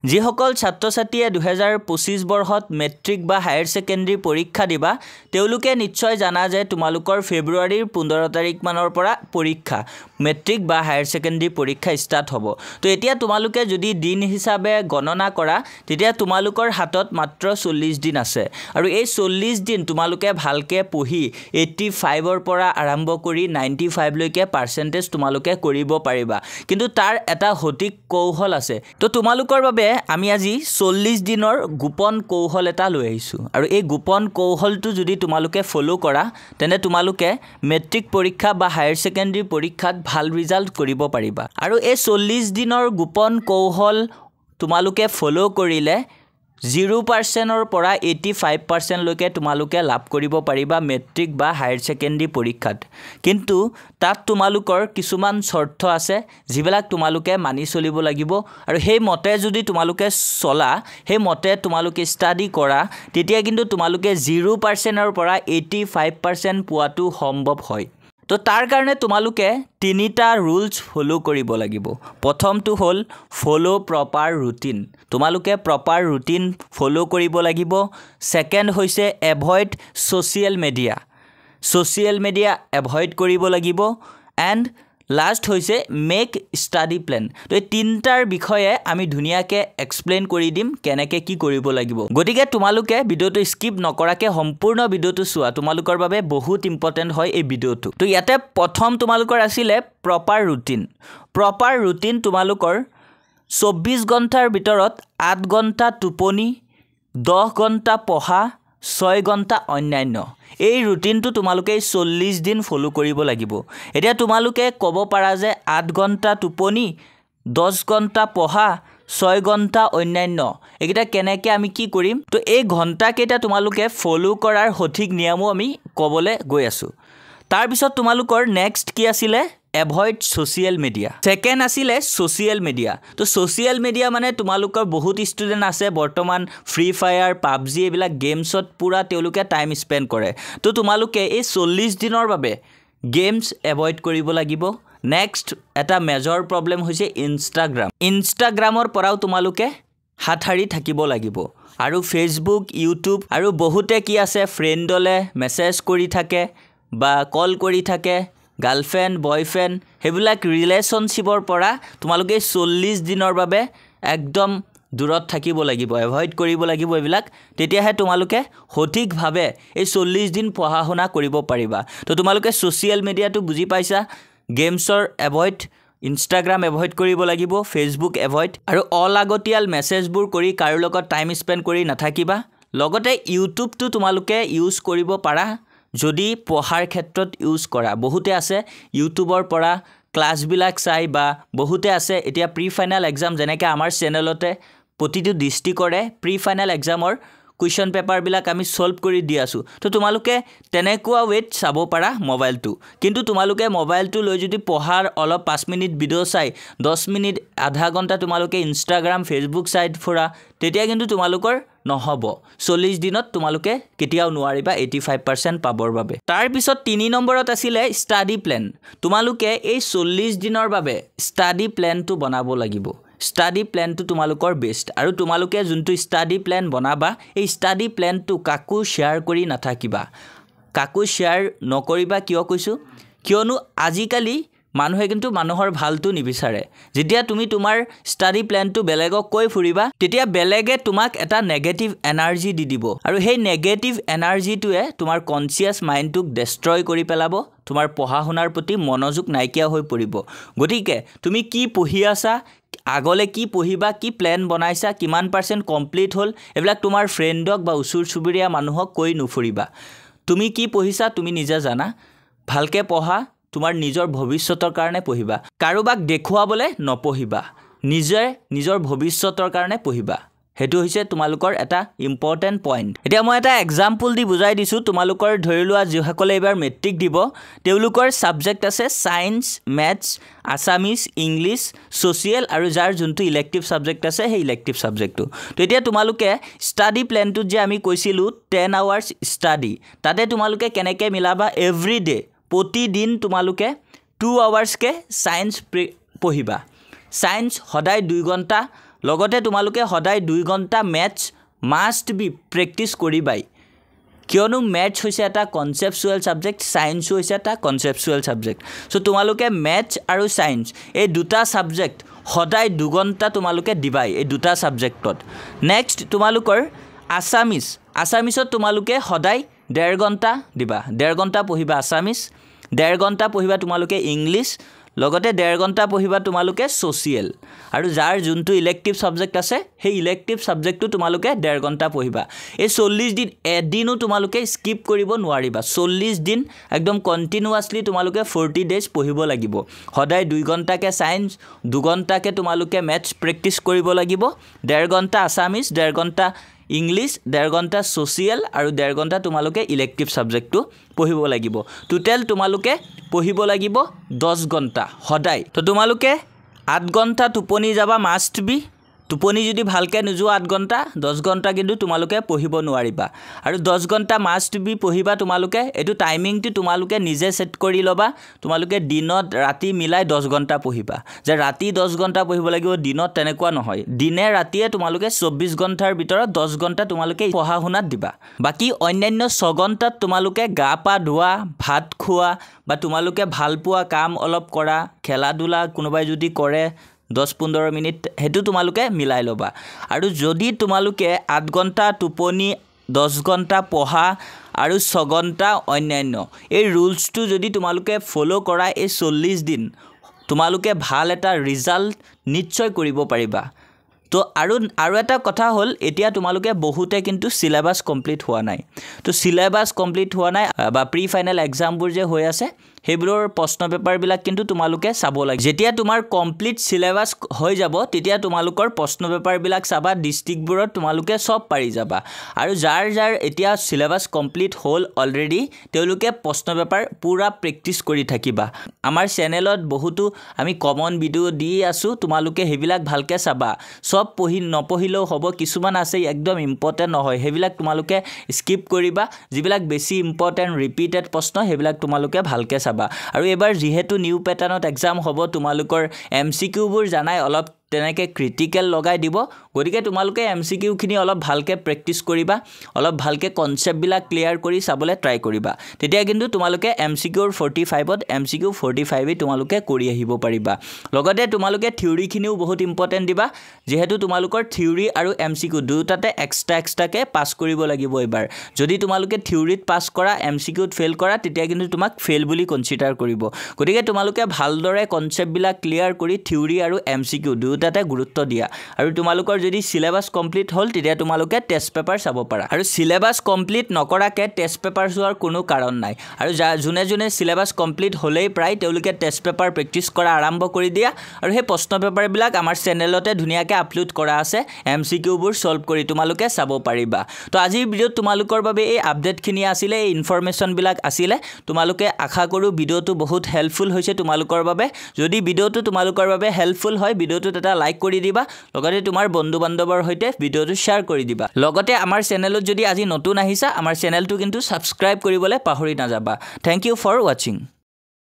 যিসকল ছাত্ৰ ছাত্ৰীয়ে 2025 বৰ্ষত মেট্ৰিক বা হায়াৰ ছেকেণ্ডাৰী পৰীক্ষা দিবা তেওঁলোকে নিশ্চয় জানা যে তোমালোকৰ ফেব্ৰুৱাৰীৰ 15 তাৰিখ মানৰ পৰা পৰীক্ষা মেট্ৰিক বা হায়াৰ ছেকেণ্ডাৰী পৰীক্ষা ষ্টাৰ্ট হ'ব তো এতিয়া তোমালোকে যদি দিন হিচাপে গণনা কৰা তেতিয়া তোমালোকৰ হাতত মাত্ৰ 40 দিন আছে আৰু এই 40 দিন তোমালোকে ভালকে পঢ়ি 85 ৰ পৰা আৰম্ভ কৰি 95 লৈকে পাৰ্চেন্টেজ তোমালোকে কৰিব পাৰিবা কিন্তু তাৰ এটা সঠিক কৌশল আছে তো তোমালোকৰ বাবে আমি আজি 40 দিনৰ গোপন কৌশল এটা লৈ আহিছো আৰু এই গোপন কৌশলটো যদি তোমালোকে ফলো কৰা তেনে তোমালোকে মেট্ৰিক পৰীক্ষা বা হায়াৰ ছেকেণ্ডাৰী পৰীক্ষাত ভাল ৰিজাল্ট কৰিব পাৰিবা আৰু এই 40 দিনৰ গোপন কৌশল তোমালোকে ফলো কৰিলে 0% ৰ পৰা 85% লৈকে তোমালোকে লাভ কৰিব পাৰিবা মেট্ৰিক বা হায়াৰ ছেকেণ্ডাৰী পৰীক্ষাত কিন্তু তাত তোমালোকৰ কিছুমান শৰ্ত আছে যিবিলাক তোমালোকে মানি চলিব লাগিব আৰু সেই মতে যদি তোমালোকে চলা সেই মতে তোমালোকে ষ্টাডি কৰা তেতিয়া কিন্তু তোমালোকে 0% ৰ পৰা 85% পোৱাটো সম্ভৱ হয় তো তাৰ কাৰণে তোমালোকে তিনিটা ৰুলছ ফলো কৰিব লাগিব প্ৰথমটো হ'ল ফলো প্ৰপাৰ ৰুটিন তোমালোকে প্ৰপাৰ ৰুটিন ফলো কৰিব লাগিব সেকেন্ড হৈছে এভয়েড সোশ্যাল মিডিয়া এভয়েড কৰিব লাগিব এন্ড লাষ্ট হৈছে মেক ষ্টাডি প্ল্যান তো এই তিনটাৰ বিষয়ে আমি ধুনিয়াকে এক্সপ্লেইন কৰি দিম কেনেকৈ কি কৰিব লাগিব গতিকে তোমালোকে ভিডিওটো স্কিপ নকৰাকে সম্পূৰ্ণ ভিডিওটো চোৱা তোমালোকৰ বাবে বহুত ইম্পৰ্টেন্ট হয় এই ভিডিওটো তো ইয়াতে প্ৰথম তোমালোকৰ আছিল প্ৰপাৰ ৰুটিন তোমালোকৰ 24 ঘণ্টাৰ ভিতৰত 8 ঘণ্টা টোপনি 10 ঘণ্টা পঢ়া 6 ঘণ্টা অন্যান্য এই ৰুটিনটো তোমালোকে 40 দিন ফলো কৰিব লাগিব এতিয়া তোমালোকে ক'ব পাৰা যে 8 ঘণ্টা টোপনি 10 ঘণ্টা পঢ়া 6 ঘণ্টা অন্যান্য এইটা কেনেকৈ আমি কি কৰিম তো এই ঘণ্টা কেইটা তোমালোকে ফলো কৰাৰ সঠিক নিয়মো আমি ক'বলৈ গৈ আছো তাৰ পিছত তোমালোকৰ নেক্সট কি আছিল এভয়েড সোশ্যাল মিডিয়া সেকেন্ড আছিল সোশ্যাল মিডিয়া তো সোশ্যাল মিডিয়া মানে তোমালোকৰ বহুত ষ্টুডেন্ট আছে বৰ্তমান ফ্ৰী ফায়াৰ পাবজি এইবিলাক গেমছত পুৰা তেওঁলোকে টাইম স্পেন্ড কৰে তো তোমালোকে এই 40 দিনৰ বাবে গেমছ এভয়েড কৰিব লাগিব নেক্সট এটা মেজৰ প্ৰবলেম হৈছে ইনষ্টাগ্ৰামৰ পৰাও তোমালোকে হাতহাৰি থাকিব লাগিব আৰু ফেসবুক ইউটিউব আৰু বহুতে কি আছে ফ্ৰেণ্ডলে মেছেজ কৰি থাকে বা কল কৰি থাকে গাৰ্লফ্ৰেণ্ড বয়ফ্ৰেণ্ড হেবিলাক ৰিলেশনশিপৰ পৰা তোমালোকে 40 দিনৰ বাবে একদম দূৰত থাকিব লাগিব এভয়েড কৰিব লাগিব এবিলাক তেতিয়াহে তোমালোকে সঠিকভাৱে এই 40 দিন পঢ়া শুনা কৰিব পাৰিবা তো তোমালোকে সোশ্যাল মিডিয়াটো বুজি পাইছা গেমছৰ এভয়েড ইনষ্টাগ্ৰাম এভয়েড কৰিব লাগিব ফেসবুক এভয়েড আৰু অলাগতিয়াল মেছেজবোৰ কৰি কাৰো লগত টাইম স্পেন্ড কৰি নাথাকিবা লগতে ইউটিউবটো তোমালোকে ইউজ কৰিব পাৰা যদি পঢ়াৰ ক্ষেত্ৰত ইউজ কৰা বহুতে আছে ইউটিউবৰ পৰা ক্লাছবিলাক চাই বা বহুতে আছে এতিয়া প্ৰি ফাইনাল এক্সাম যেনেকৈ আমাৰ চেনেলতে প্ৰতিটো ডিস্ট্ৰিক্টৰে প্ৰি ফাইনাল এক্সামৰ কুৱেশ্যন পেপাৰ বিলাক আমি সলভ কৰি দি আছো তো তোমালোকে তেনেকুৱা ৱেট চাব পাৰা মোবাইলটো কিন্তু তোমালোকে মোবাইলটো লৈ যদি পঢ়াৰ অলপ 5 মিনিট ভিডিও চাই 10 মিনিট আধা ঘণ্টা তোমালোকে ইনষ্টাগ্ৰাম ফেসবুক সাইট ফুৰা তেতিয়া কিন্তু তোমালোকৰ নহব 40 দিনত তোমালোকে কেতিয়াও নোৱাৰিবা 85% পাবৰ বাবে তাৰ পিছত 3 নম্বৰত আছিল ষ্টাডি প্ল্যান তোমালোকে এই 40 দিনৰ বাবে ষ্টাডি প্ল্যানটো বনাব লাগিব ষ্টাডি প্ল্যানটো তোমালোকৰ বেষ্ট আৰু তোমালোকে যোনটো ষ্টাডি প্ল্যান বনাবা এই ষ্টাডি প্ল্যানটো কাকো শেয়াৰ কৰি নাথাকিবা কাকো শেয়াৰ নকৰিবা কিয় কৈছো কিয়নো আজিকালি মানুহে কিন্তু মানুহৰ ভালটো নিবিচাৰে যেতিয়া তুমি তোমাৰ ষ্টাডি প্ল্যানটো বেলেগক কৈ ফুৰিবা তেতিয়া বেলেগে তোমাক এটা নেগেটিভ এনাৰ্জি দি দিব আৰু সেই নেগেটিভ এনাৰ্জিটোৱে তোমাৰ কনসিয়াস মাইন্ডটোক ডেষ্ট্ৰয় কৰি পেলাব তোমাৰ পঢ়া শুনাৰ প্ৰতি মনোযোগ নাইকিয়া হৈ পৰিব গতিকে তুমি কি পঢ়ি আছা আগলে কি পঢ়িবা কি প্ল্যান বনাইছা কিমান পাৰ্চেন্ট কমপ্লিট হ'ল এবিলাক তোমাৰ ফ্ৰেণ্ডক বা উচুৰ চুবুৰীয়া মানুহক কৈ নুফুৰিবা তুমি কি পঢ়িছা তুমি নিজে জানা ভালকে পঢ়া তোমাৰ নিজৰ ভৱিষ্যতৰ কাৰণে পঢ়িবা কাৰোবাক দেখুৱাবলে নপঢ়িবা নিজৰ ভৱিষ্যতৰ কাৰণে পঢ়িবা হেতু হৈছে তোমালোকৰ এটা ইম্পৰ্টেন্ট পইণ্ট এতিয়া মই এটা এক্সাম্পল দি বুজাই দিছো তোমালোকৰ ধৰিলোৱা যিসকলে এবাৰ মেট্ৰিক দিব তেওঁলোকৰ সাবজেক্ট আছে science maths Assamese English social আৰু যাৰ যোনটো ইলেক্টিভ সাবজেক্ট আছে সেই ইলেক্টিভ সাবজেক্টটো তো এতিয়া তোমালোকে ষ্টাডি প্ল্যানটো যে আমি কৈছিলো 10 আৱাৰ্ছ ষ্টাডি তাতে তোমালোকে কেনেকৈ মিলাবা এভৰিডে প্ৰতিদিন তোমালোকে 2 আৱাৰ্ছ কে সায়েন্স পঢ়িবা সায়েন্স সদায় 2 ঘণ্টা লগতে তোমালোকে সদায় 2 ঘণ্টা মেথছ মাষ্ট বি প্ৰেক্টিছ কৰিবাই কিয়নো মেথছ হৈছে এটা কনচেপচুৱেল সাবজেক্ট সায়েন্স হৈছে এটা কনচেপচুৱেল সাবজেক্ট সো তোমালোকে মেথছ আৰু সায়েন্স এই দুটা সাবজেক্ট সদায় 2 ঘণ্টা তোমালোকে দিবাই এই দুটা সাবজেক্টত নেক্সট তোমালোকৰ আসামিছত তোমালোকে সদায় 1.5 ঘণ্টা দিবা 1.5 ঘণ্টা পঢ়িবা আসামিছ 1.5 ঘণ্টা পঢ়িবা তোমালোকে ইংলিছ লগতে 1.5 ঘণ্টা পঢ়িবা তোমালোকে সোশিয়েল আৰু যাৰ যোনটো ইলেক্টিভ সাবজেক্ট আছে সেই ইলেক্টিভ সাবজেক্টটো তোমালোকে 1.5 ঘণ্টা পঢ়িবা এই 40 দিন এদিনও তোমালোকে স্কিপ কৰিব নোৱাৰিবা 40 দিন একদম কন্টিনিউয়াছলি তোমালোকে 40 ডেজ পঢ়িব লাগিব সদায় 2 ঘণ্টাকে সায়েন্স 2 ঘণ্টাকে তোমালোকে ম্যাথছ প্ৰেক্টিছ কৰিব লাগিব 1.5 ঘণ্টা আসামিছ 1.5 ঘণ্টা ইংলিছ 1.5 ঘণ্টা সোশিয়েল আৰু 1.5 ঘণ্টা তোমালোকে ইলেক্টিভ সাবজেক্টটো পঢ়িব লাগিব টোটাল তোমালোকে পঢ়িব লাগিব 10 ঘণ্টা সদায় তো তোমালোকে 8 ঘণ্টা টোপনি যাবা মাষ্ট বি টোপনি যদি ভালকে নোযোৱা 8 ঘণ্টা 10 ঘণ্টা কিন্তু তোমালোকে পঢ়িব নোৱাৰিবা আৰু 10 ঘণ্টা মাষ্ট বি পঢ়িবা তোমালোকে এটো টাইমিংটো তোমালোকে নিজে সেট কৰি লবা তোমালোকে দিনত ৰাতি মিলাই 10 ঘণ্টা পঢ়িবা যে ৰাতি 10 ঘণ্টা পঢ়িব লাগিব দিনত তেনেকুৱা নহয় দিনে ৰাতিয়ে তোমালোকে 24 ঘণ্টাৰ ভিতৰত 10 ঘণ্টা তোমালোকে পঢ়া শুনাত দিবা বাকি অন্যান্য 6 ঘণ্টাত তোমালোকে গা পা ধোৱা ভাত খোৱা বা তোমালোকে ভাল পোৱা কাম অলপ কৰা খেলা ধুলা কোনোবাই যদি কৰে 10-15 মিনিট হেতু তোমালোকে মিলাই লবা আৰু যদি তোমালোকে 8 ঘণ্টা টোপনি 10 ঘণ্টা পঢ়া আৰু 6 ঘণ্টা অন্যান্য এই ৰুলছটো যদি তোমালোকে ফলো কৰা এই 40 দিন তোমালোকে ভাল এটা ৰিজাল্ট নিশ্চয় কৰিব পাৰিবা তো আৰু এটা কথা হল এতিয়া তোমালোকে বহুতে কিন্তু সিলেবাস কমপ্লিট হোৱা নাই তো সিলেবাস কমপ্লিট হোৱা নাই বা প্ৰি ফাইনাল এক্সামবোৰ যে হৈ আছে হেবৰৰ প্ৰশ্ন পেপাৰ বিলাক কিন্তু তোমালোকে চাব লাগে যেতিয়া তোমাৰ কমপ্লিট সিলেবাস হৈ যাব তেতিয়া তোমালোকৰ প্ৰশ্ন পেপাৰ বিলাক চাবা ডিস্ট্ৰিক্টবোৰত তোমালোকে সব পাৰি যাবা আৰু যাৰ এতিয়া সিলেবাস কমপ্লিট হল অলৰেডি তেওঁলোকে প্ৰশ্ন পেপাৰ পুৰা প্ৰেক্টিছ কৰি থাকিবা আমাৰ চেনেলত বহুতো আমি কমন ভিডিও দি আছো তোমালোকে হেবিলাক ভালকে চাবা সব পঢ়ি নপঢ়িলেও হ'ব কিছুমান আছে একদম ইম্পৰ্টেন্ট নহয় হেবিলাক তোমালোকে স্কিপ কৰিবা যিবিলাক বেছি ইম্পৰ্টেন্ট ৰিপিটেড প্ৰশ্ন হেবিলাক তোমালোকে ভালকে চাবা আৰু এবাৰ যেহেতু নিউ প্যাটাৰ্নত এক্সাম হ'ব তোমালোকৰ এমসিকিউ বোৰ জানাই অলপ তেনেকে ক্ৰিটিক্যাল লগাই দিব গতিকে তোমালোকে এমসিকিউ খিনি অলপ ভালকে প্ৰেক্টিছ কৰিবা অলপ ভালকে কনসেপ্ট বিলাক ক্লিয়াৰ কৰি চাবলে ট্ৰাই কৰিবা তেতিয়া কিন্তু তোমালোকে এমসিকিউৰ 45ত এমসিকিউ 45 তোমালোকে কৰি আহিব পাৰিবা লগতে তোমালোকে থিওৰি খিনিও বহুত ইম্পৰ্টেন্ট দিবা যেহেতু তোমালোকৰ থিওৰি আৰু এমসিকিউ দুটাতে এক্সট্ৰাকে পাস কৰিব লাগিব এবাৰ যদি তোমালোকে থিওৰিত পাস কৰা এমসিকিউত ফেল কৰা তেতিয়া কিন্তু তোমাক ফেল বুলি কনসিডাৰ কৰিব গতিকে তোমালোকে ভালদৰে কনসেপ্ট বিলাক ক্লিয়াৰ কৰি থিওৰি আৰু এমসিকিউ দুটাতে গুৰুত্ব দিয়া আৰু তোমালোকৰ যদি সিলেবাস কমপ্লিট হল তেতিয়া তোমালোকে টেস্ট পেপাৰ চাব পাৰা আৰু সিলেবাস কমপ্লিট নকৰাকে টেস্ট পেপাৰ চোৱাৰ কোনো কাৰণ নাই আৰু জুনে সিলেবাস কমপ্লিট হলেই প্ৰায় তেওঁলোকে টেস্ট পেপাৰ প্ৰেক্টিছ কৰা আৰম্ভ কৰি দিয়া আৰু হে প্ৰশ্ন পেপাৰ বিলাক আমাৰ চেনেলতে ধুনিয়াকে আপলোড কৰা আছে এমসিকিউ বোৰ সলভ কৰি তোমালোকে চাব পাৰিবা তো আজিৰ ভিডিওত তোমালোকৰ বাবে এই আপডেট খিনি আছিল এই ইনফৰমেশন বিলাক আছিল তোমালোকে আশা কৰো ভিডিওটো বহুত হেল্পফুল হৈছে তোমালোকৰ বাবে যদি ভিডিওটো তোমালোকৰ বাবে হেল্পফুল হয় ভিডিওটো এটা লাইক কৰি দিবা লগতে তোমাৰ বন্ধু বান্ধৱৰ হৈতে ভিডিওটো শেয়াৰ কৰি দিবা লগতে আমাৰ চেনেলত যদি আজি নতুন আহিছা আমাৰ চেনেলটো কিন্তু সাবস্ক্ৰাইব কৰিবলৈ পাহৰি নাযাবা থ্যাংক ইউ ফৰ ওয়াচিং